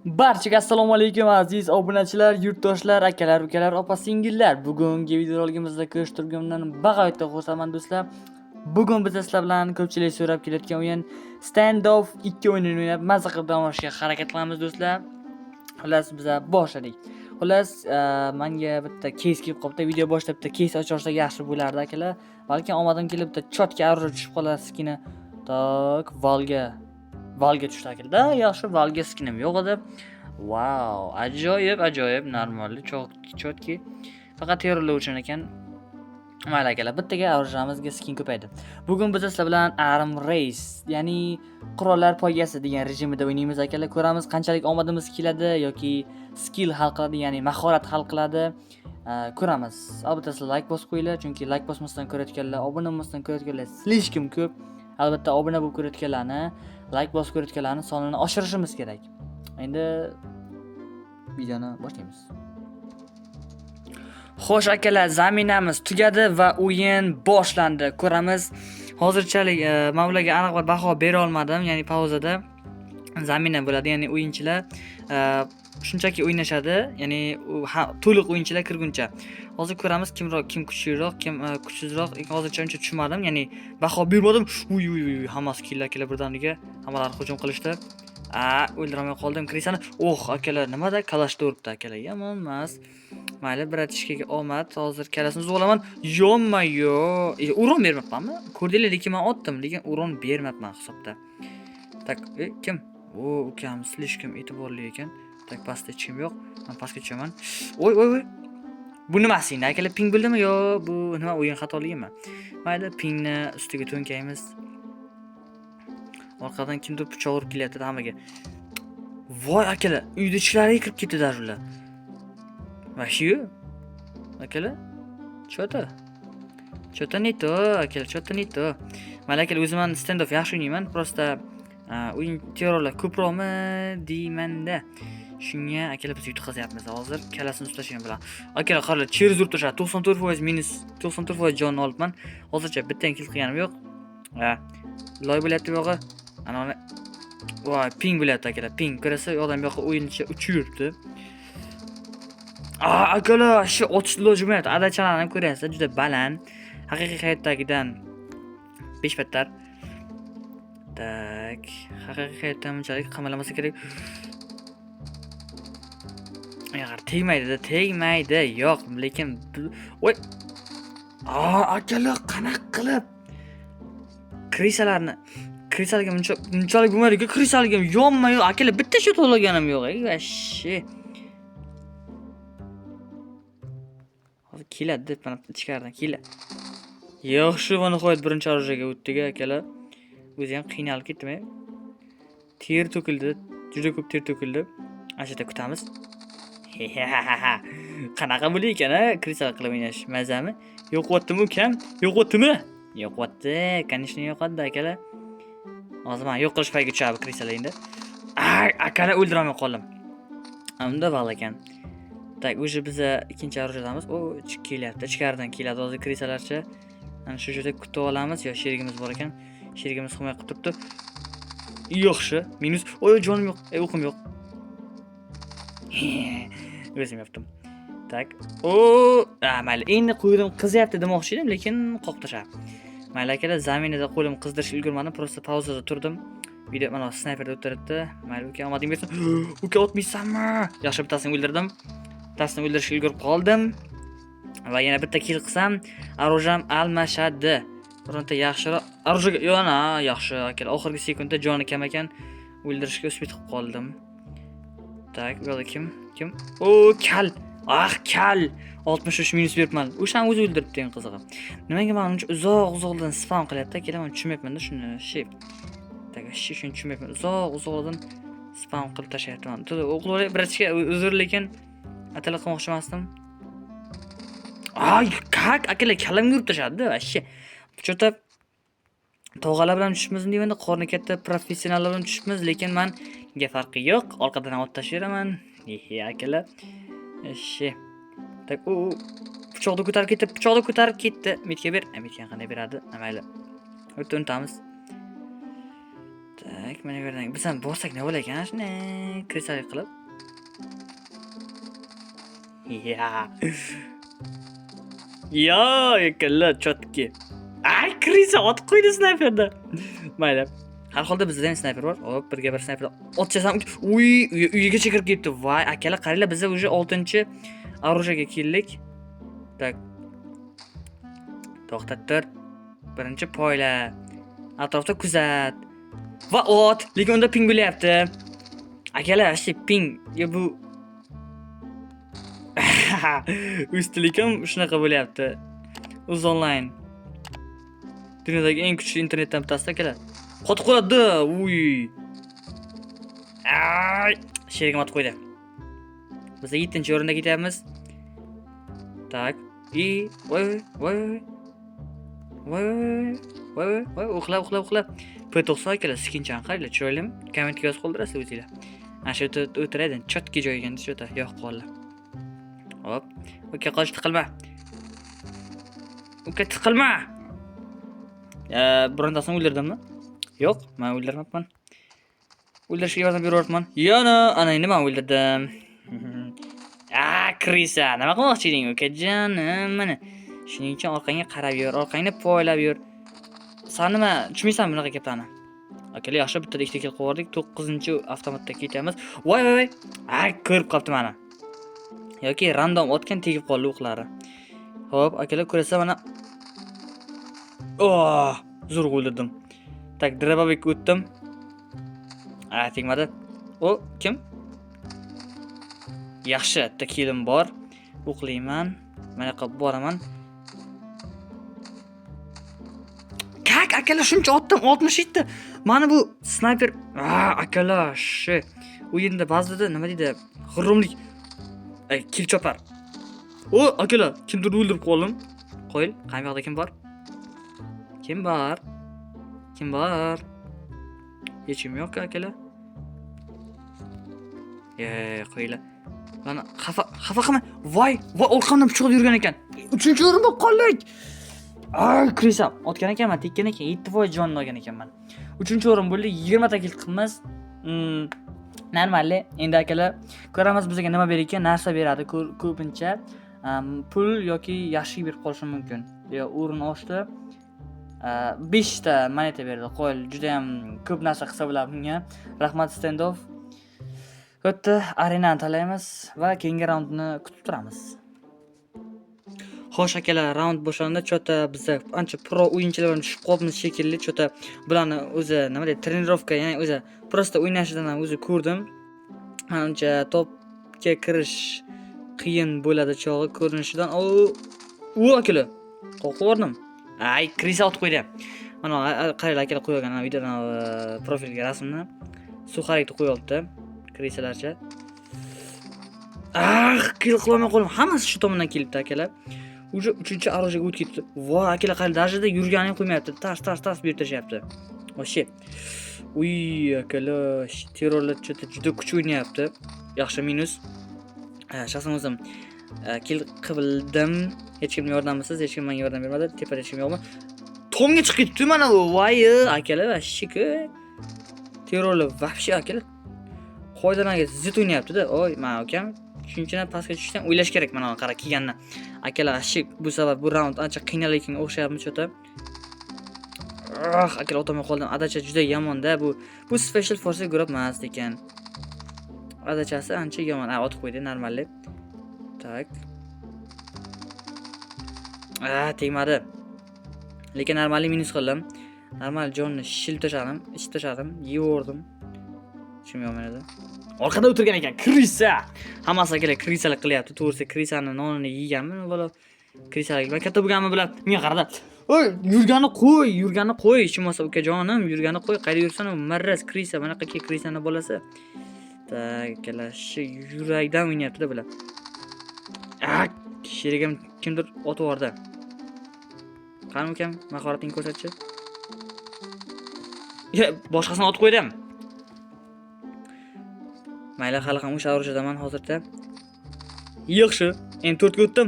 Barchaga assalomu alaykum aziz obunachilar, yurtdoshlar, akalar, ukalar, opa-singillar. Bugungi videoroligimizda ko'rishtirganimdan bag'oyatda xursandman do'stlar. Bugun biz sizlar bilan ko'pchilik so'rab kelayotgan o'yin Standoff 2 o'yinini o'ynab mazza qilib dam olishga harakat qilamiz do'stlar. Xullas biz boshladik. Xullas menga bitta case kelib qopti. Video boshida bitta case ochorsa yaxshi bo'lardi akalar. Balki omadim kelib bitta chotka arro tushib qolar skini. Tak, Valga tushdi akilda. Yaxshi, Valga skinim yo'q edi. Wow, ajoyib, normalni chotki. Faqat terrorlar uchun ekan. Mayli akalar, bittaga arjamizga skin ko'paydi. Bugun biz sizlar bilan Arm Race, ya'ni qurollar poygasi degan rejimida o'ynaymiz akalar. Ko'ramiz qanchalik omadimiz keladi yoki skill hal qiladi, ya'ni mahorat hal qiladi. Ko'ramiz. Albatta sizlar like bosib qo'yinglar, chunki like bosmasdan ko'rayotganlar, obuna bo'lmasdan ko'rayotganlar slishkim ko'p. Albatta obuna bo'lib ko'rayotganlarni, like bosib ko'rayotganlarni sonini oshirishimiz kerak. Endi videoni boshlaymiz. Xo'sh akalar, zaminamiz tugadi va o'yin boshlandi. Ko'ramiz. Hozirchalik men ularga aniq bir baho bera olmadim, ya'ni pauzada zamina bo'ladi, ya'ni o'yinchilar shunchaki o'ynashadi, ya'ni to'liq o'yinchilar kirguncha. Hozir ko'ramiz kim kuchliroq, kim kuchsizroq. Hozircha uncha tushunmadim, ya'ni baho bermadim. Uy, hammasi kelar birdaniga hammalar hujum qilishdi. O'ldiramay qoldim Krisani. Akalar, nimada kalashda uribdi akalar. Yomon emas. Mayli, bratishkaga omad. Hozir kalasini zo'laman. Yommayo. Uron bermabmanmi? Ko'rdinglar, lekin men otdim, lekin uron bermabman hisobda. Tak, kim? Ukamiz slishkim e'tiborli ekan. Tak, pastda hech kim yo'q. Men pastga tushaman. Voy. Bu nimasi endi? Akalar, ping bo'ldimi yo bu nima o'yin xatoligimi? Mayli, pingni ustiga to'nkaymiz. Orqadan kimdir pichoq urib kelyapti hammaga. Voy akalar, uyda ishlariga kirib ketdi darrov. Vashiyu? Akalar? Chota neto, akalar, chota neto. Mana akalar, o'zim ham Standoff yaxshi o'ynayman, prosta o'yin terrorlar ko'proqmi deymanda. Shunga akalar biz yutqazyapmiz hozir kalasini ushlashgan bilan. Akalar, qaranglar, cheers urib tashadi. 94% minus 94% jonni olibman. Hozircha bitta kill qilganim yo'q. Loy bo'lyapti bu yo'g'i. Ana voy, ping bo'lyapti akalar, ping. Ko'rasa, odam bu yoqqa o'yinchi uchib yuribdi. Akalar, shu otish iloji bo'lmayapti. Adachalarni ham ko'ryapsiz, juda baland. Haqiqiy hayotdagidan 5 battar. Tak, haqiqiy hayotda bunchalik qamalamasa kerak. Agar tegmaydi, yo'q, lekin voy. Akalar, qanaqa qilib krisalarga bunchalik bo'lmaydi-ku, krisalarga yonma-yo'q. Akalar, bitta shot olganim yo'q, vashi. Hozir keladi deb mana ichkaridan keladi. Yaxshi, va nihoyat birinchi arjaga o'tdik akalar. O'zi ham qiynalib ketdimi? Ter to'kildi, juda ko'p ter to'kildi. Ashada kutamiz. Qanaqa bo'lar ekan-a, krisal qilib o'ynash mazami? Yo'qotdimi ukam? Yo'qotdimi? Yo'qotdi, конечно yo'qotdi akalar. Hozir men yo'q qilish payga tushadi krisal endi. Akalar, o'ldiramay qoldim. Unda val ekan. Tak, o'sha biz ikkinchi arjadamiz. Kelyapti, ichkaridan keladi hozir krisalarcha. Ana shu yerda kutib olamiz. Yo, sherigimiz bor ekan. Sherigimiz himoya qilib turibdi. Yaxshi, minus. Jonim yo'q, o'qim yo'q. O'zim yaptim. Tak. Mayli, endi qo'ydim, qizyapti demoqchi edim, lekin qoqtashab. Mayli akalar, zaminada qo'lim qizdirishga ulgurmadim, prosta pauzada turdim. Video mana snayperda o'tiribdi. Mayli, uka, omading bersin. Uka, otmaysanmi? Yaxshi, bittasini o'ldirdim. Bittasini o'ldirishga ulgurib qoldim. Va yana bitta kill qilsam, arojam almashadi. Bironta yaxshiroq arojaga yo'na, yaxshi akalar. Oxirgi sekundda joni kam ekan, o'ldirishga uspet qilib qoldim. Tak, bu yo'da kim? Kal. Kal. 63 minus beribman. O'shani o'zi o'ldiribdi eng qizig'i. Nimaga men uncha uzoq-uzoqdan spam qilyapti? Kelaman, tushunmayapman-da shuni. Tak, shuni tushunmayapman. Uzoq-uzoqdan spam qilib tashlayapman. O'qilib birachga uzr, lekin atala qilmoqchi emasdim. Akalar, kalamga urib tashadi, vashi. Chota tog'alar bilan tushibmiz deyman-da, qorni katta professionallar bilan tushibmiz, lekin menga farqi yo'q. Orqadan ot tashlayman. Akalar. Tak, pichoqni ko'tarib ketdi. Metga ber. Metga qanday beradi? Mayli. O'tamiz. Tak, mana bu yerdan biz ham borsak nima bo'lar ekan shunday krisalik qilib. Ya. Yo, yakalla chotki. Ay, krisa otib qo'ydi snayperda. Mayli. Har holda bizda ham snayper bor. Hop, birga bir snayper otchasam. Uy, uyigacha kirib ketdi. Voy, akalar qaranglar, biz уже 6-orужиyaga keldik. Tak. To'xtat tur. Birinchi poyla. Atrofda kuzat. Va ot, lekin unda ping bo'lyapti. Akalar, ashi ping. Ya bu Ustilik ham shunaqa bo'lyapti. Uz online. Dunyodagi eng kuchli internetdan bittasi akalar. Qotib qoladi. Uy. Ay, sherigim otib qo'ydi. Biz 7-o'rinda ketyapmiz. Tak. Voy. Uxla. P90 akalar, skinchani qaranglar, chiroylimi? Kommentga yozib qoldirasiz o'zingizlar. Ana shu yerda o'tiradi, chotki joyiga shu yerda yo'q qoldi. Hop. Uka qoch tiqilma. Uka tiqilma. Birontasini o'ldirdimmi? Yo'q, men o'ldirmabman. O'ldirishga yordam beryapman. Yana ana endi men o'ldirdim. Krisa, nima qilmoqchi eding ukajonim? Mana shuning uchun orqangga qarab yur, orqangni poylab yur. Sen nima tushmaysan bunaqa gaplarni? Akalar, yaxshi bittada ikkita kill qo'ydik, 9-avtomatda ketamiz. Voy. Ko'rib qolibdi meni. Yoki random otgan tegib qoldi o'qlari. Xo'p, akalar ko'rasa mana. Zo'r o'ldirdim. Tak, drababek o'tdim. Tegmadi. O, kim? Yaxshi, bitta killim bor. O'qlayman. Mana qilib boraman. Kak, akalar shuncha otdim, 67. Mana bu snayper. Akalar, shu o'yinda ba'zida nima deydi? G'urumlik. Kill chopar. Akalar, kimdir o'ldirib qoldim. Qo'yil, qaymoqda kim bor? Kim bor? Hech kim yo'q akalar. Qo'yinglar. Mana xafa qilma. Voy, orqamdan pichoq yurgan ekan. 3-o'rinda qoldik. Krisa otgan ekanman, tekkan ekan, 7 jon olgan ekanman. 3-o'rin bo'ldi, 20 ta kill qilamiz. Normalli. Endi akalar, ko'ramiz bizga nima berar ekan, narsa beradi ko'pincha. Pul yoki yaxshi berib qolishi mumkin. Yo, o'rin ochdi. 5 ta moneta berdi. Qo'yil, juda ham ko'p narsa qilsa bo'ladi bunga. Rahmat Standoff. Bitta arenani tanlaymiz va keyingi raundni kutib turamiz. Xo'sh akalar, raund boshlandi. Chota biz ancha pro o'yinchilar bilan tushib qolibmiz shekilli. Chota bularni o'zi nima deydi, trenirovka, ya'ni o'zi prosta o'ynashidan ham o'zi ko'rdim. Ancha topga kirish qiyin bo'ladi chog'i ko'rinishidan. Akalar, qo'rqib krisa otib qo'ydi. Mana qaranglar akalar, qo'ygan videodan profilga rasmni suxarikni qo'yibdi. Krisalarcha. Kill qilolmay qoldim. Hammasi shu tomondan kelibdi akalar. Уже 3-orужиyaga o'tib ketdi. Voy, akalar qarang, darajada yurganini qo'ymayapti. Tars berib tashyapti. Voshye. Uy, akalar, terrorlar juda kuch o'ynayapti. Yaxshi minus. Shaxsan o'zim kill qildim. Hech kim yordamsiz, hech kim menga yordam bermadi. Tepada hech kim yo'qmi? Tomga chiqib ketdi mana bu. Voy, akalar, vashshiki. Terrorlar vahshiy akalar. Qoidanaga zid o'ynayapti-da. Men ukam shunchani pastga tushishdan o'ylash kerak mana qara kelganni. Akalar, bu sabab bu raund ancha qiynallikka o'xshayapmi chota. Akalar, o'tolmay qoldim. Adacha juda yomon-da bu special force guruh emas ekan. Adachasi ancha yomon. Otib qo'ydi normalli. Tak. Tegmadi. Lekin normalli minus qildim. Normal jonni shil tashadim, ish tashadim, yevordim. Tushunmayman. Orqada o'tirgan ekan krisa. Hammasi akalar krisalik qilyapti. To'g'risi krisani nonini yeganmi, bola? Krisalik va katta bo'lganmi bilan menga qarada. Yurgani qo'y. Ishimasa ukajonim, yurgani qo'y. Qayerda yursan, marras krisa, mana qaki krisani bolasi. Akalar, shu yurakdan o'ynayapti-da bular. Sherigim kimdir otib yubordi. Qani ukam, mahoratingni ko'rsatchi. Boshqasini otib qo'ydim. Mayli, hali ham o'sha orujadaman hozirda. Yaxshi, endi 4 ga o'tdim.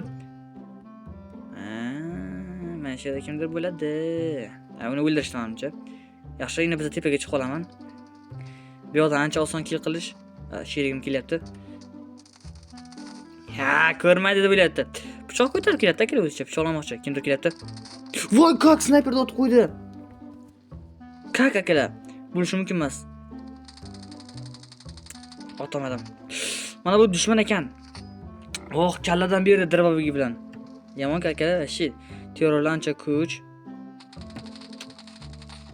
Mana shu yerda kimdir bo'ladi. Uni o'ldirishdi menimcha. Yaxshi, endi biz tepaga chiqib qolaman. Bu yoqdan ancha oson kill qilish sherigim kelyapti. Ha, ko'rmaydi deb o'ylayapti. Pichoq ko'tarib kelyapti, aka o'zicha pichoq olmoqchi. Kimdir kelyapti. Voy, kak snayperda otib qo'ydi. Kak akalar. Bo'lishi mumkin emas. Otamadim. Mana bu dushman ekan. Oh, kalladan berdi darbabigi bilan. Yomon akalar, shit. Terrorlar ancha kuch.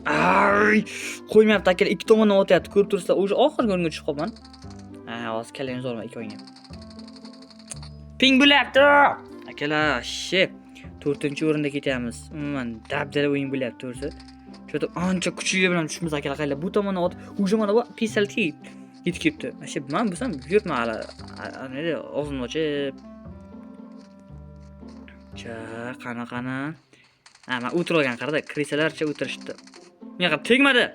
Ay, qo'ymayapti akalar, ikki tomondan otyapti. Ko'rib turibsizlar, o'sha oxirgi o'ringa tushib qolman. Ha, hozir kallangiz olma ikki o'yinga. Ping bo'lyapti. Akalar, shit. 4-o'rinda ketyapmiz. Umuman dabdala o'yin bo'lyapti, to'g'risi. Shu ancha kuchli bilan tushimiz akalar, qaylar. Bu tomondan ot, o'sha mana bu pisalti yetib kelibdi. Asha men bo'lsam yurtma hali. Nima og'zimni ochib. Qana. Ha, men o'tirib olgan qarada, krisalarcha o'tirishdi. Menga tegmadi.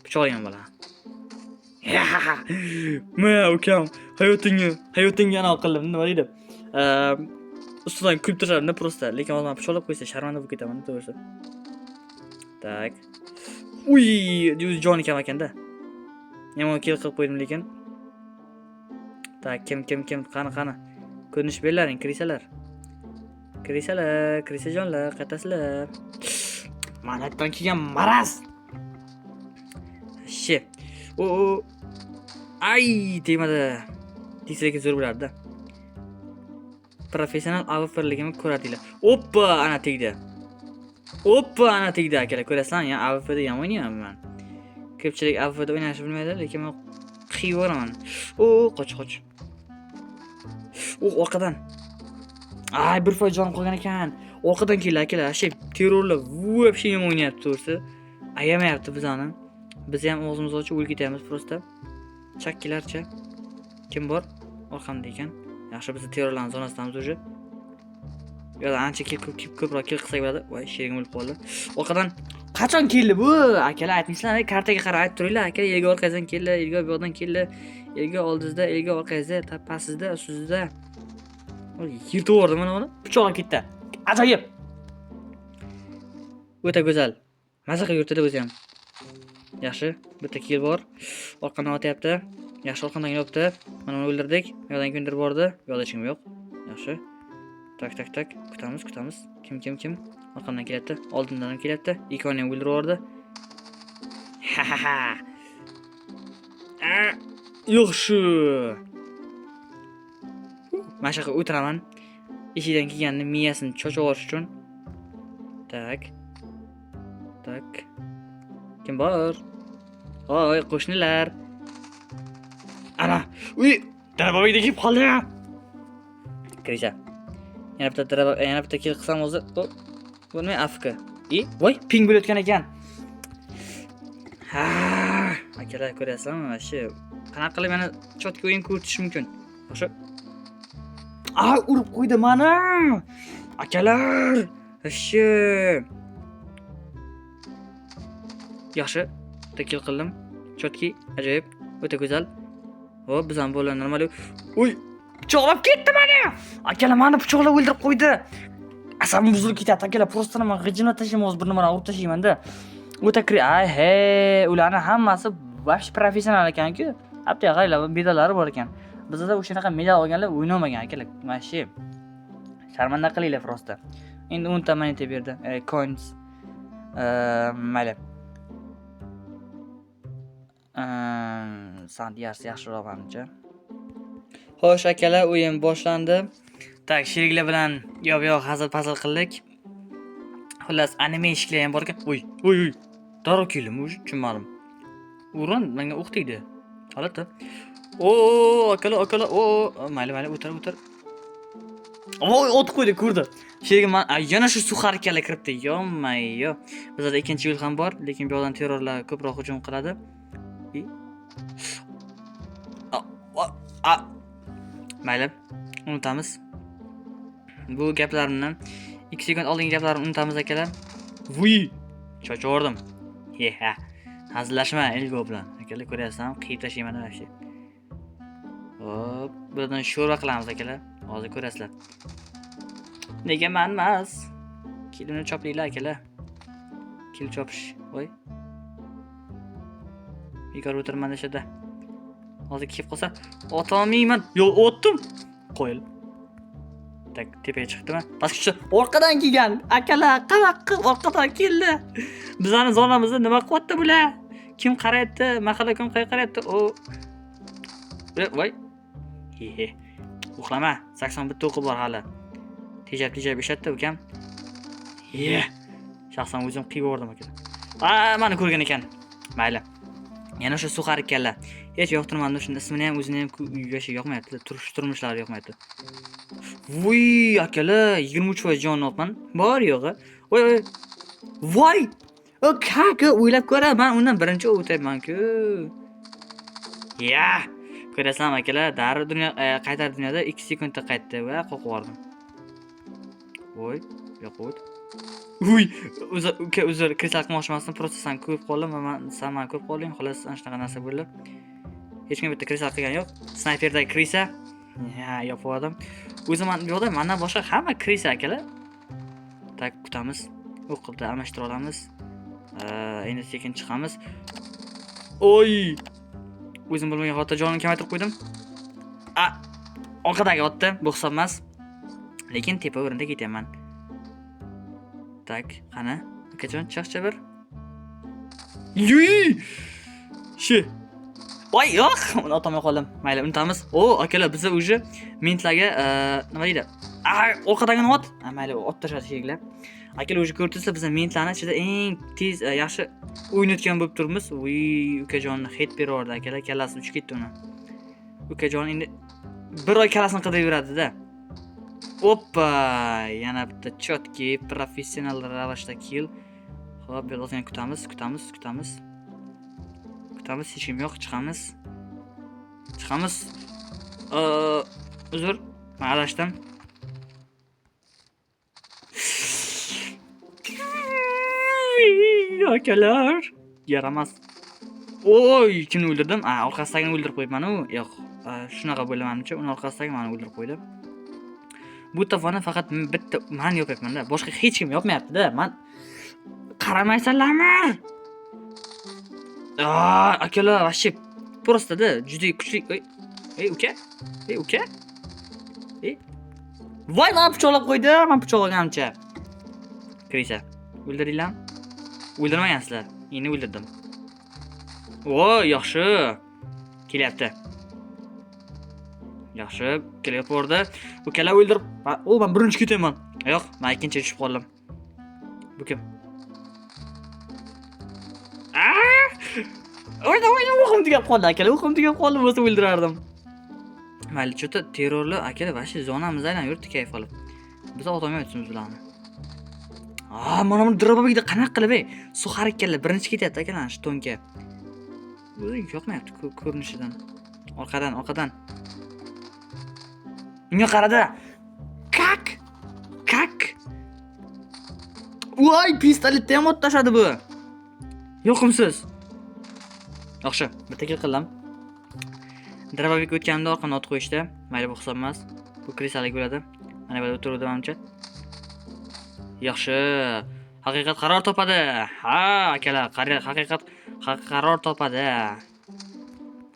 Pichoqlagan bola. Men ukam, hayotingga anav qildim, nima deydi? Ustidan kulib turardim просто, lekin hozir men pichoqlab qo'ysa sharmanda bo'lib ketaman, to'g'risi. Tak. Uy, joni kam ekanda. Yomon kill qilib qo'ydim lekin. Tak, kim, qani. Ko'rinish berlaring, krisalar. Krisajonlar, qaytasizlar. Manatdan kelgan maraz. Shi. Ay, tegmadi. Teksa zo'r bo'lardi. Professional AWP'ligimni ko'radinglar. Oppa, ana tegdi. Akalar, ko'rasizlarmi? Ya AWP'da ham o'ynayman men. Ko'pchilik AWP'da o'ynashni bilmaydi, lekin men qiyib boraman. Qoch. Orqadan. Ay, bir foiz jonim qolgan ekan. Orqadan keldi akalar. Shay terrorlar вообще yomon o'ynayapti, to'g'risi. Ayamayapti bizani. Biz ham o'zimizni ochib o'lib ketyapmiz просто. Chakkilarcha. Kim bor? Orqamda ekan. Yaxshi, biz terrorlarning zonasidamiz o'zi. Yo'q, ancha ko'proq kill qilsak bo'ladi. Voy, sherigim o'lib qoldi. Orqadan qachon keldi bu? Akalar aytmisizlar, kartaga qarab aytib turinglar. Akalar, elga orqangizdan keldi, elga bu yoqdan keldi. Elga oldingizda, elga orqangizda, tapasizda, ustingizda. Yirtib yubordim mana buni. Pichoq ketdi. Ajoyib. O'ta go'zal. Maza qilib yurtdi o'zi ham. Yaxshi, bitta kill bor. Orqadan otyapti. Yaxshi, orqadan yopdi. Mana uni o'ldirdik. Yo'qdan ko'ndirib bordi. Yo'qda hech kim yo'q. Yaxshi. Tak. Kutamiz. Kim? Orqamdan kelyapti. Oldindan ham kelyapti. Ikkovini ham o'ldirib bordi. Ha. Yo'q shu. Mana shu o'tiraman. Eshidan kelganni miyasini cho'chib olish uchun. Tak. Kim bor? Voy, qo'shnilar. Ana, uy, darabog'ida kelib qoldi. Kirisa. Yana bitta kill qilsam o'zi, bo'lmay afk. Voy, ping bo'layotgan ekan. Ha, akalar, ko'rasizlarmi? Mana shu qanaqa qilib meni chotga o'yin ko'ritish mumkin? O'sha. Urib qo'ydi mana. Akalar, shu. Yaxshi, bitta kill qildim. Chotki, ajoyib, o'ta go'zal. Hop, biz ham bo'lar normal. Uy, pichoqlab ketdi meni. Akalar, meni pichoqlab o'ldirib qo'ydi. Asabim buzilib ketyapti akalar. Просто nima g'ijimni tashlayman, o'z bir nimani urib tashlayman-da. O'ta ularning hammasi vash professional ekan-ku. Hatto g'aylar medallari bor ekan. Bizda o'shanaqa medal olganlar o'ynamagan akalar. Mana shu. Sharmanda qilinglar просто. Endi 10 ta moneta berdi. Coins. Mayli. Sandiyars yaxshiroq menimcha. Xo'sh akalar, o'yin boshlandi. Tak, sheriklar bilan yo'q hazil-pazil qildik. Xullas, anime eshiklar ham bor ekan. Uy. Darrov keldim, tushunmadim. O'rin menga o'q tegdi. Holatda. Akalar. Mayli, o'tir. Otib qo'ydi, ko'rdi. Sherigim yana shu suxar kalla kiribdi. Yo. Bizda ikkinchi yo'l ham bor, lekin bu yoqdan terrorlar ko'proq hujum qiladi. Mayli, unutamiz. Bu gaplarimni 2 sekund oldingi gaplarimni unutamiz akalar. Vuy, cho'chordim. Hazillashma elgo bilan. Akalar, ko'ryapsizmi? Qiyib tashlayman mana shu. Hop, buradan sho'rva qilamiz akalar. Hozir ko'rasizlar. Nega men emas? Kilini choplinglar akalar. Kil chopish. Voy. Bekor o'tirman deshada. Hozir kelib qolsa, otolmayman. Yo'q, o'tdim. Qo'yil. Tak, tepaga chiqdimi? Pastga orqadan kelgan. Akalar, qanaqa qilib orqadan keldi? Bizlarni zonamizda nima qilyapti bular? Kim qarayapti? Mahalla kim qarayapti? O. Voy. He. Uxlama. 81 o'qib bor hali. Tejab ishlatdi ukam. Ye. Shaxsan o'zim qiyib yubordim aka. Meni ko'rgan ekan. Mayli. Yana o'sha suqar ekanlar. Hech yoqtirmadim. Shunda ismini ham o'zini ham uyga yoqmayapti. Turmushlari yoqmayapti. Voy, akalar, 23% jonotman. Bor yo'g'i. Voy. Voy. O kaka o'ylab ko'ra, men undan birinchi o'tayman-ku. Ya. Ko'rasan akalar, darrov dunyo qaytar dunyoda 2 sekundda qaytdi va qo'yib yubordim. Voy, yo'q. Uy, uzr, kristal qilmoqchi emasdim, просто sen ko'rib qoldim va men ko'rib qoldim, xolos ana shunaqa narsa bo'ldi. Hech kim bitta kristal qilgan yo'q. Snayperdagi krisa. Ya, yo'qodim. O'zim yo'qda, mendan boshqa hamma krisa akalar. Tak, kutamiz. O'qibda almashtira olamiz. Endi sekin chiqamiz. Oy! O'zim bilmagan holatda jonimni kamaytirib qo'ydim. Orqadagi otdi, bu hisob emas. Lekin tepa o'rinda ketaman. Tak, qani? Akajon, chiqchi bir. Yuy! Voy, yo'q, uni otamay qoldim. Mayli, unutamiz. Akalar, biz o'zi mentlarga nima deydi? Orqadagi ot. Mayli, ot tashadi shekillar. Akalar, o'zi ko'rdingizlar, biz mentlarni ichida eng tez yaxshi o'ynayotgan bo'lib turibmiz. Voy, ukajonni hit berib akalar, kallasi uchib ketdi uni. Ukajon endi bir oy kallasini qidirib yuradi-da. Oppa, yana bitta chotki professional ravishda kill. Xo'p, biroz kutamiz. Hech kim yo'q, chiqamiz. Uzr, men adashdim. Akalar, yaramas. Oy, kimni o'ldirdim? Orqasidagini o'ldirib qo'yibman-ku. Yo'q, shunaqa bo'lganimcha, uni orqasidagi meni o'ldirib qo'ydi. Bu tafoni faqat bitta men yopyapman-da. Boshqa hech kim yopmayapti-da. Men qaramaysanlarmi? Akalar, вообще просто-da juda kuchli. Uka? Voy, men pichoqlab qo'ydi. Men pichoqlaganimcha. Krisa. O'ldiringlarmi? O'ldirmagansizlar. Endi o'ldirdim. Voy, yaxshi. Kelyapti. Yaxshi, kelib bordi. Ukalar o'ldirib. Men birinchi ketaman. Yo'q, men ikkinchi tushib qoldim. Bu kim? O'qim tugab qoldi, akalar. O'qim tugab qoldi, bo'lsa o'ldirardim. Mayli, chota terrorli akalar vashi zonamizda aylanib yuribdi kayf olib. Biz o'tolmayapmiz bularni. Mana buni drobobida qanaqa qilib, suxar ekanlar, birinchi ketyapti akalar, shu tonga. O'zi yo'qmayapti ko'rinishidan. Orqadan. Unga qaradi. Kak. Voy, pistoletda ham ot tashadi bu. Yo'qimsiz. Yaxshi, bitta kill qildim. Drabobik o'tganimda orqamdan ot qo'yishdi. Mayli, bu hisob emas. Bu krisalik bo'ladi. Mana bu o'tirdim menimcha. Yaxshi. Haqiqat qaror topadi. Ha, akalar, haqiqat qaror topadi.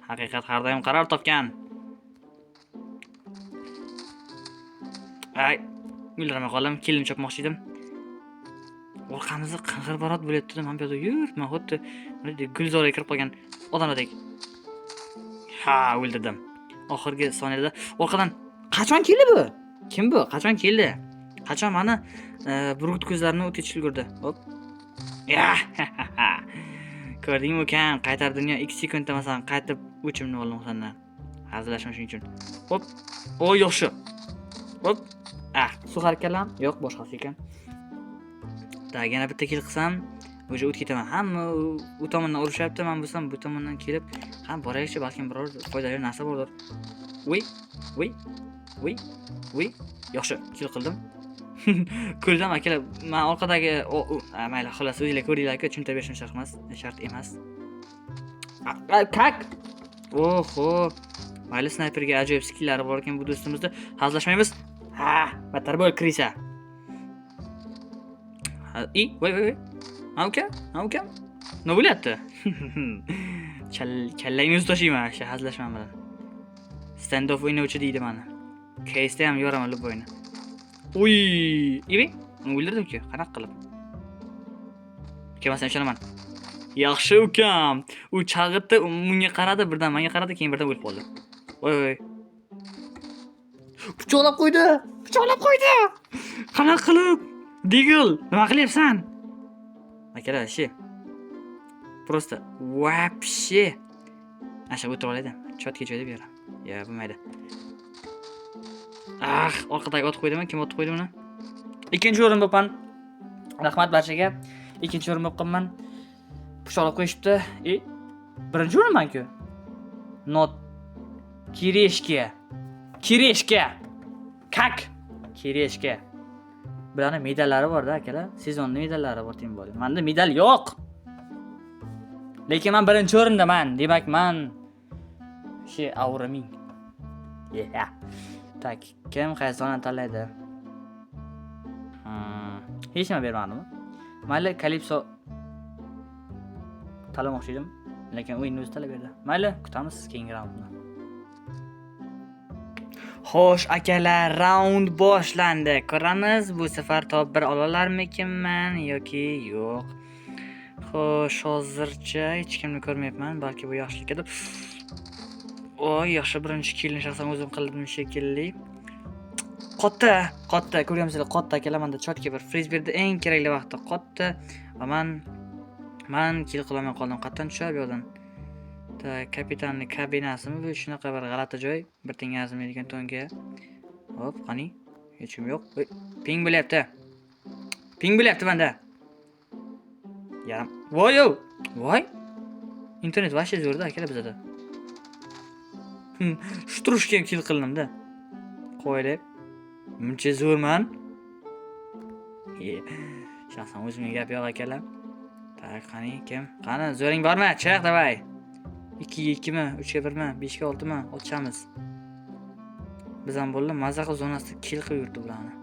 Haqiqat har doim qaror topgan. O'ldiramay qoldim. Kilni chopmoqchi edim. Orqamizda qing'ir-barot bo'layapti. Men bu yerda yuribman, xuddi gulzorga kirib qolgan odamdek. O'ldirdim. Oxirgi soniyada orqadan qachon keldi bu? Kim bu? Qachon keldi? Qachon meni burgut ko'zlarini o't etishga ulgurdi. Hop. Ko'rdingmi ekan, qaytar dunyo 2 sekundda masalan qaytib o'chimni oldim sendan. Hazillashim shuning uchun. Hop. Yaxshi. Hop. Suxar ekanlar? Yo'q, boshqasi ekan. Yana bitta kill qilsam, o'sha o't ketaman. Hamma u tomondan urushyapti, men bo'lsam bu tomondan kelib, boraychi, balkim biror foydali narsa bordir. Voy. Yaxshi, kill qildim. Ko'rdim akalar, men orqadagi mayli, xolos o'zingizlar ko'ringlar-ku, tushuntirib berishim shart emas. Kak. Oho. Mayli, snayperga ajoyib skillari bor ekan bu do'stimizda. Hazillashmaymiz. Battar bo'l, Krisa. Voy. Uka. Nima bo'lyapti? Kallangni tashlayman, shu hazillashman bilan. Stand off o'ynayuvchi deydi meni. Case'da ham yoraman lib o'yini. Uy, ibi, o'ldirdim-ku, qanaqa qilib? Kelmasam ishonaman. Yaxshi ukam. U chalg'itdi, unga qaradi, birdan menga qaradi, keyin birdan o'lib qoldi. Voy. Pichoqlab qo'ydi. Qanaqa qilib? Digil, nima qilyapsan? Akalar, shi. Просто вообще. Asha o'tirib oladi. Chotga joyda bu yerda. Ya, bo'lmaydi. Orqadagi ot qo'ydimi? Kim ot qo'ydi buni? Ikkinchi o'rin bo'pman. Rahmat barchaga. Ikkinchi o'rin bo'pman. Pichoqlab qo'yishibdi. Birinchi o'rinman-ku. Not Kireshka. Kak. Kireshka. Bularning medallari bor-da, akalar. Sezonning medallari bor deb bo'ling. Menda medal yo'q. Lekin men birinchi o'rindaman. Demak, men avraming. Yeah. Tak, kim qaysini tanlaydi? Hech nima bermadimmi? Mayli, Calypso tanlamoqchi edim, lekin o'yinni o'zi tanlab berdi. Mayli, kutamiz keyingi raundni. Xo'sh, akalar, raund boshlandi. Ko'ramiz, bu safar top 1 olalarmikinman yoki yo'q. Xo'sh, hozircha hech kimni ko'rmayapman, balki bu yaxshiligidir. Yaxshi birinchi killni shaxsan o'zim qildim shekilli. Qotta, ko'ryapsizlar, qotta akalar, menda chotga bir friz berdi, eng kerakli vaqtda qotta va men kill qilolmay qoldim. Qatdan tushab yo'ldan. Kapitanning kabinasimi bu? Shunaqa bir g'alati joy. Bir tenga arzimaydigan to'nga. Hop, qani? Hech kim yo'q. Ping bo'lyapti menda. Yarim. Voy. Internet vashcha zo'rda akalar bizda. Shu turishga ham kill qildim-da. Qo'yib. Muncha zo'rman. Shaxsan o'zimga gap yo'q akalar. Tak, qani, kim? Qani, zo'ring bormi? Chiq, davay. 2 ga 2 mi? 3 ga 1 mi? 5 ga 6 mi? Ochamiz. Biz ham bo'ldi, mazaqa zonasida kill qilib yurdi bularni.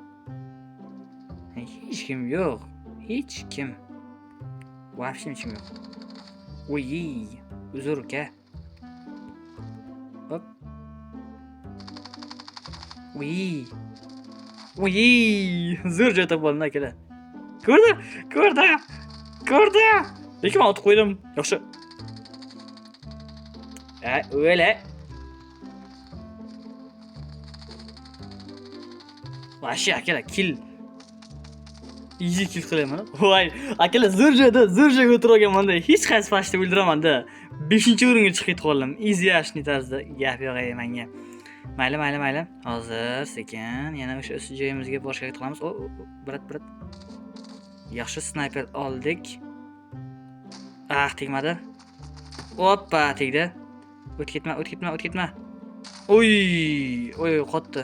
Hech kim yo'q. Hech kim. Вообще hech kim yo'q. Uzr uka. Hop. Zo'r joy topib oldim akalar. Ko'rdi. Lekin men otib qo'ydim. Yaxshi. O'yle. Vashi akalar kill. Easy kill qilaman. Voy, akalar zo'r joyga o'tirib olganman-da. Hech qaysi fashda o'ldiraman-da. 5-o'ringa chiqib qoldim. Easy ashni tarzda gap yo'q menga. Mayli. Hozir sekin yana o'sha joyimizga borishga qilamiz. Birat. Yaxshi snayper oldik. Tegmadi. Hoppa, tegdi. O't ketma. Oy, qotdi.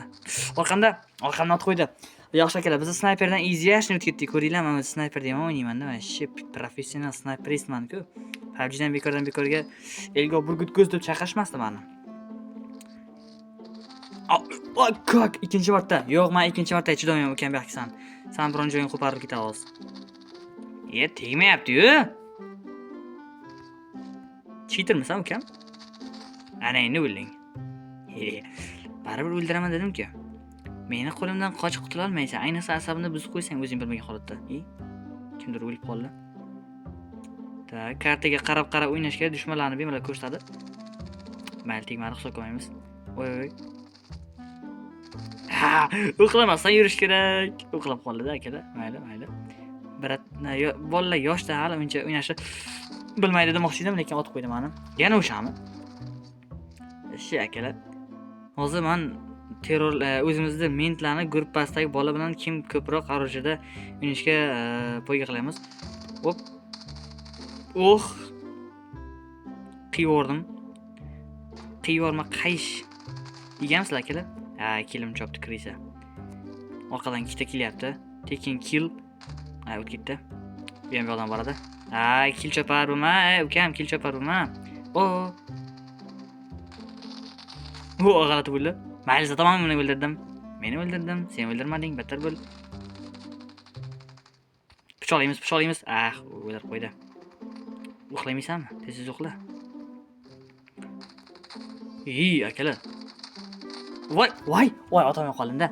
Orqamdan ot qo'ydi. Yaxshi akalar, biz snayperdan easy ashni o'tib ketdik. Ko'ringlar, men snayper deyman, o'ynayman-da. Men professional snayperistman-ku. PUBG'dan bekorga elga burgut ko'z deb chaqirishmasdi meni. Kak, ikkinchi marta. Yo'q, men ikkinchi marta chidolmayman ukam baxtsan. Sen biron joying qo'parib ketamiz. Tegmayapti-yu. Cheatermisan ukam? Ana endi o'lding. Baribir o'ldiraman dedim-ku. Meni qo'limdan qochib qutula olmaysan. Ayniqsa asabimni buzib qo'ysang o'zing bilmagan holatda. Kimdir o'lib qoldi. Kartaga qarab o'ynashga dushmanlarni bemalol ko'rsatadi. Mayli, tegmadi, hisob qilmaymiz. Voy. Uxlamasdan yurish kerak. Uxlab qoldi-da akalar. Mayli. Bolalar yoshda hali uncha o'ynashni bilmaydi demoqchi edim, lekin otib qo'ydim meni. Yana o'shami? Akalar. Hozir men terror o'zimizda mentlarni gruppasidagi bola bilan kim ko'proq orujida o'ynashga poyga qilamiz. Hop. Qiyorma qayish. Yegamsizlar akalar? Killim chopdi kirisa. Orqadan ikkita kelyapti. Tekin kill. O'tib ketdi. Bu ham yo'ldan boradi. Kill chopar bo'lma. Ukam kill chopar bo'lma. G'alati bo'ldi. Mayli, tamam, meni o'ldirdim. Sen o'ldirmading, battar bo'l. Pichoqlaymiz. O'ldirib qo'ydi. Uxlamaysanmi? Tez uxla. Akalar. Voy, otam yo'qoldi-da.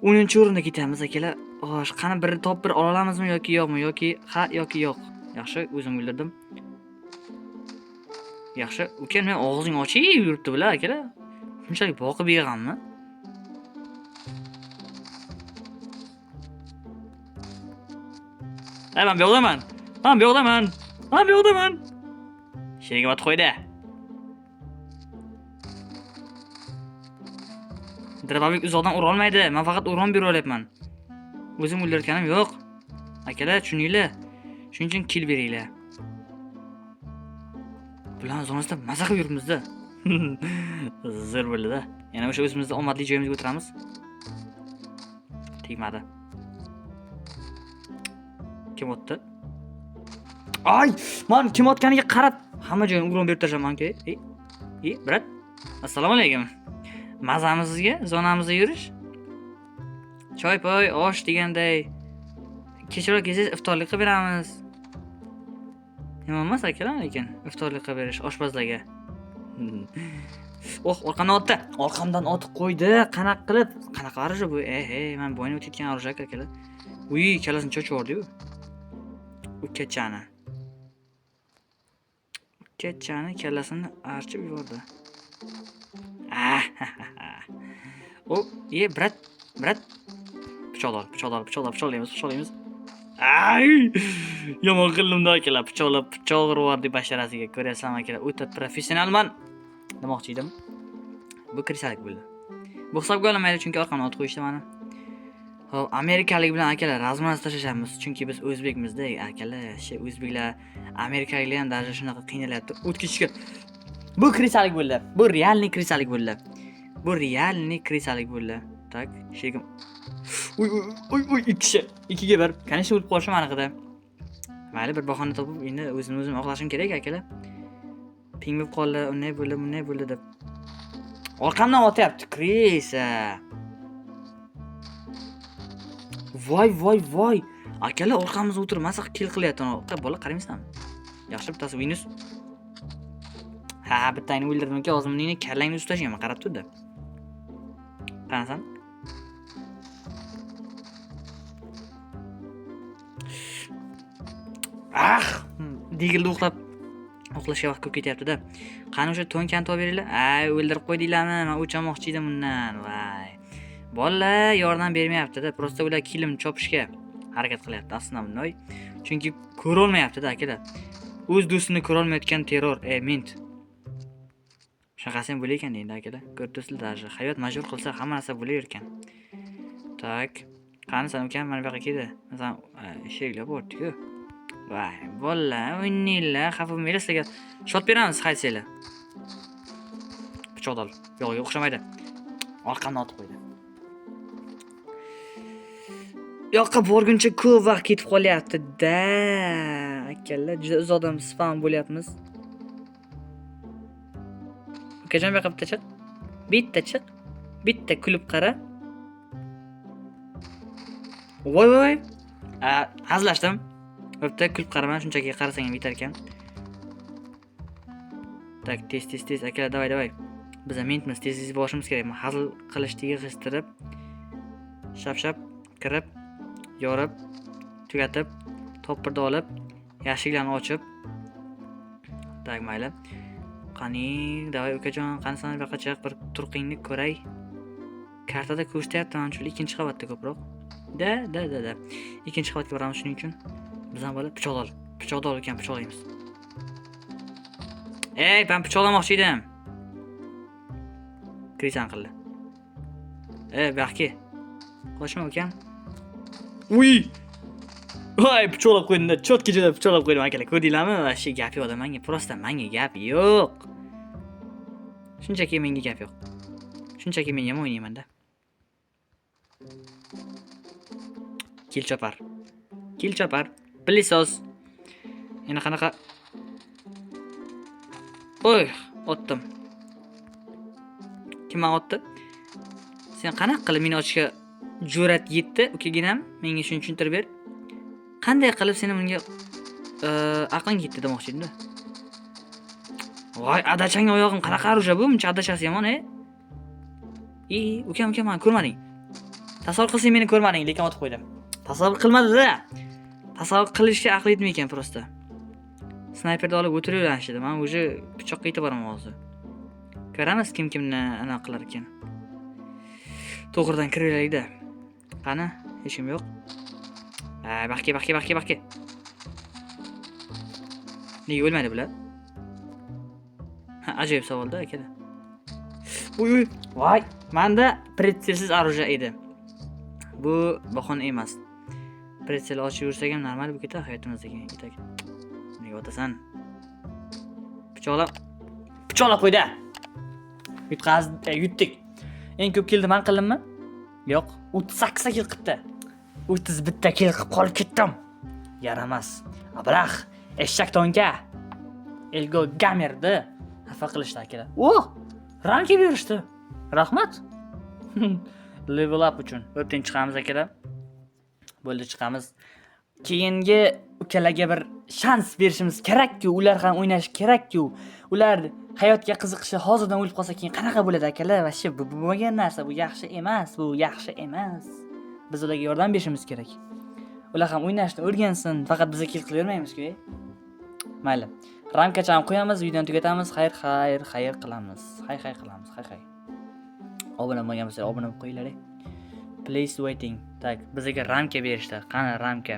10-o'rinda ketamiz akalar. Xo'sh, qani bir top bir ola olamizmi yoki yo'qmi? Yoki ha yoki yo'q. Yaxshi, o'zim o'yladim. Yaxshi, uka, men og'zing ochib yuribdi bular akalar. Shunchalik boqib yig'ammi? Men bu yoqdaman. Men bu yoqdaman. Sheriga ot qo'ydi. Drababik uzoqdan ura olmaydi. Men faqat o'rin bera olyapman. O'zim o'ylayotganim yo'q. Akalar, tushuninglar. Shuning uchun kill beringlar. Bular zonasida maza qilib yuribmiz-da. Zir bo'ldi-da. Yana o'sha o'zimizda omadli joyimizga o'tiramiz. Tegmadi. Kim o'tdi? Ay, men kim o'tganiga qarab hamma joyini urib berib tashlamanki. Brat. Assalomu alaykum. Mazamizga, zonamizda yurish. Choy poy, osh deganday. Kechroq kelsangiz iftorlik qilib beramiz. Nima emas akalar, lekin iftorlik qilib berish oshpazlarga. Orqamdan otdi. Orqamdan otib qo'ydi. Qanaqa qilib? Qanaqa arish bu? Men bo'yni o'tayotgan arishak akalar. Uy, kalasini cho'chib yordi-yu. Ukachani kallasini archib yubordi. Brat. Pichoqlaymiz. Ay! Yomon qildim-da akalar. Pichoq urib yubordi basharasiga. Ko'ryapsizlarmi akalar? O'ta professionalman demoqchi edim. Bu kirisalik bo'ldi. Bu hisobga olinmaydi chunki orqamdan ot qo'yishdi meni. Xo'p, amerikalik bilan akalar razmonaz tashlashamiz, chunki biz o'zbekmizda akalar. O'zbeklar amerikaliklar ham даже shunaqa qiynalyapti. O'tkishga. Bu kirisalik bo'ldi. Bu realniy kirisalik bo'ldi. Tak, shegim. Uy, ikkiga bir. Qancha o'lib qolishim aniqda. Mayli, bir bahona topib, endi o'zim oqlashim kerak akalar. Ping bo'lib qoldi, unday bo'ldi deb. Orqamdan otyapti, krisa. Voy. Akalar orqamizda o'tirmasa kill qilyapti. Bola qaraymisanmi? Yaxshi bittasi minus. Bittani o'ldirdim-ki, o'zimning kallangni ust tashlayman, qarab turdi. Qanasan? Degildi uxlashga vaqt ko'p ketyapti-da. Qani o'sha to'nkani topib beringlar. O'ldirib qo'ydinglarmi? Men o'chamoqchi edim undan. Voy. Bolalar yordam bermayapti-da. Prosta ular kilim chopishga harakat qilyapti aslida bunday. Chunki ko'ra olmayapti-da akalar. O'z do'stini ko'ra olmayotgan terror, mint. Shunaqasi ham bo'lar ekan deydi akalar. Ko'rdingizlar, даже hayot majbur qilsa hamma narsa bo'lar ekan. Tak. Qani sen ukam mana bu yoqqa keldi. Masalan, sheklar bordi-ku. Voy, bolalar, o'ynanglar, xafa bo'lmanglar, sizlarga shot beramiz, qaysinglar. Pichoq ol. Yo'q, o'xshamaydi. Orqamdan otib qo'ydi. Yoqqa borguncha ko'p vaqt ketib qolyapti-da. Akalar, juda uzoqdan spam bo'lyapmiz. Ukajon bu yoqqa bitta chiq. Bitta kulib qara. Voy. Hazlashdim. Bitta kulib qaraman, shunchaki qarasang ham yetar ekan. Tak, tez akalar, davay. Biz mentmiz, tez boshimiz kerak. Hazil qilishni yig'ishtirib, shap kirib, yorib, tugatib, to'pirda olib, yashiklarni ochib. Tak, mayli. Qani, davay ukajon, qani sana bu yoqqa chiq, bir turqingni ko'ray. Kartada ko'rsatyapti, mana shu ikkinchi qavatda ko'proq. Da. Ikkinchi qavatga boramiz shuning uchun. Bizdan bola pichoq ol ekan, pichoqlaymiz. Ben pichoqlamoqchi edim. Kirisan qildi. Bu yoqqa. Qochma ukam. Uy! Voy, pichoqlab qo'ydim-da, chotgacha pichoqlab qo'ydim akalar. Ko'rdinglarmi? Vashi gap yo'q-da menga, prosta menga gap yo'q. Shunchaki menga gap yo'q. Shunchaki men yomon o'ynayman-da. Kill chopar. Bilisos. Yana qanaqa? Oy, otdim. Kim otdi? Sen qanaqa qilib meni ochishga jur'at yetdi, ukaginam? Menga shuni tushuntirib ber. Qanday qilib seni bunga aqling yetdi demoqchi edim-da. Voy, adachang oyog'im qanaqa arusha bu? Muncha adashasiz yomon, ukam, men ko'rmading. Tasavvur qilsang meni ko'rmading, lekin otib qo'ydim. Tasavvur qilmadi-da. Tasavvur qilishga aqli yetmay ekan prosta. Snayperni olib o'tiraverishdi. Men o'sha pichoqqa yetib boraman hozir. Ko'ramiz kimni anaqa qilar ekan. To'g'ridan kiraveraylik-da. Qani, hech kim yo'q. Baxki. Nega o'lmaydi bular? Ajoyib savolda akada. Uy, voy, menda pretselsiz orужие edi. Bu bahona emas. Pretsel ochib yursak ham normal bu ketadi hayotimizdagi ketak. Nega otasan? Pichoqlab qo'ydi. Yutdik. Eng ko'p kilni men qildimmi? Yo'q, 38 kill qilibdi. 31 ta kill qilib qolib ketdim. Yaramas. Abrax, eshak tonka. Elgo gamerdi. Xafa qilishdi akalar. Ranki berishdi. Rahmat. Level up uchun. O'tdan chiqamiz akalar. Bo'ldi chiqamiz. Keyingi ukalarga bir shans berishimiz kerak-ku, ular ham o'ynash kerak-ku. Ular hayotga qiziqishi hozirdan o'lib qolsa keyin qanaqa bo'ladi akalar? Vashshi bu bo'lmagan narsa, bu yaxshi emas. Biz ularga yordam berishimiz kerak. Ular ham o'ynashni o'rgansin, faqat bizga kill qilavermaymiz-ku. Mayli. Ramkachani qo'yamiz, videoni tugatamiz. Xayr qilamiz. Hay qilamiz. Obuna bo'lmagan bo'lsa, obuna bo'lib qo'yinglar. Please waiting. Tak, bizga ramka berishdi. Qani ramka?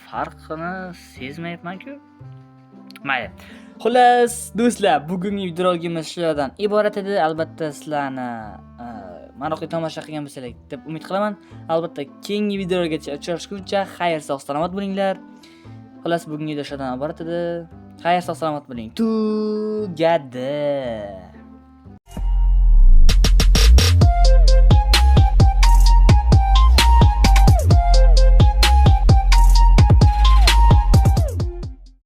Farqini sezmayapman-ku. Mayli. Xullas, do'stlar, bugungi videoroligimiz shulardan iborat edi. Albatta sizlarni maroqli tomosha qilgan bo'lsangiz deb umid qilaman. Albatta, keyingi videolargacha uchrashguncha xayr, sog' salomat bo'linglar. Xullas, bugungi video shulardan iborat edi. Xayr, sog' salomat bo'ling. Tugadi.